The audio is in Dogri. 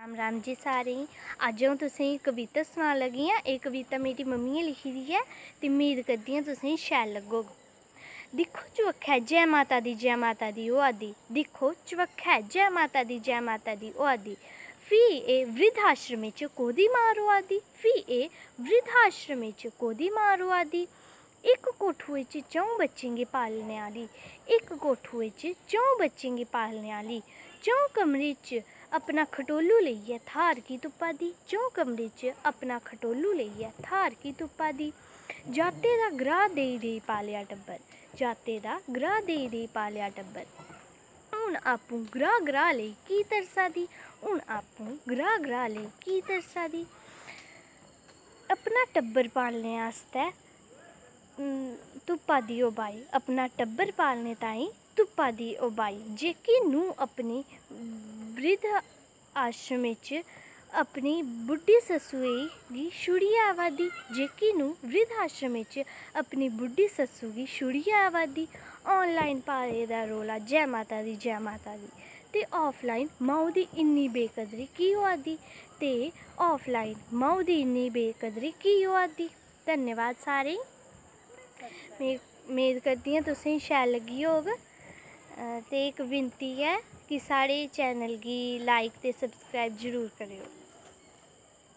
राम राम जी सारें गी। अज्ज अ'ऊं तुसेंगी कविता सनान लगी आं। एह् कविता मेरी मम्मी ने लिखी दी ऐ ते उम्मीद करदी आं तुसेंगी शैल लग्गोग। दिक्खो चबक्खै जय माता दी होआ दी। दिक्खो चबक्खै जय माता दी होआ दी। फ्ही एह् वृद्ध आश्रमें च कोह्दी मां रोआ दी। फ्ही एह् वृद्ध आश्रमें च कोह्दी मां रोआ दी। इक कोठुए च च'ऊं बच्चें गी पालने आह्ली। इक कोठुए च च'ऊं बच्चें गी पालने आह्ली। च'ऊं कमरें च अपना खटोलू लेइयै थाह्र की तुप्पा दी। च'ऊं कमरें च अपना खटोलू लेइयै थाह्र की तुप्पा दी। जाते दा ग्राह् देई देई पालेआ टब्बर। जाते दा ग्राह् देई देई पालेआ टब्बर। हून आपूं ग्राह् लेई की तरसा दी। हून आपूं ग्राह् लेई की तरसा दी। अपना टब्बर पालने आस्तै तुप्पा दी ओह् बाई। अपना टब्बर पालने ताईं तुप्पा दी ओह् बाई। जेह्की नूंह् अपनी वृद्ध आश्रमें च अपनी बुड्ढी सस्सुए गी छुड़ियै आवा दी। जेह्की नूंह् वृद्ध आश्रमें च अपनी बुड्ढी सस्सू गी छुड़ियै आवा दी। ऑनलाइन पाए दा रौला जय माता दी ते ऑफलाइन माऊ दी इन्नी बेकदरी की होआ दी। ते ऑफलाइन माऊ दी इन्नी बेकदरी की होआ दी। धन्यवाद सारें गी। मेद करदी आं तुसेंगी शैल लग्गी होग। ते इक विनती ऐ कि साढ़े चैनल गी लाइक ते सब्सक्राइब जरूर करेओ।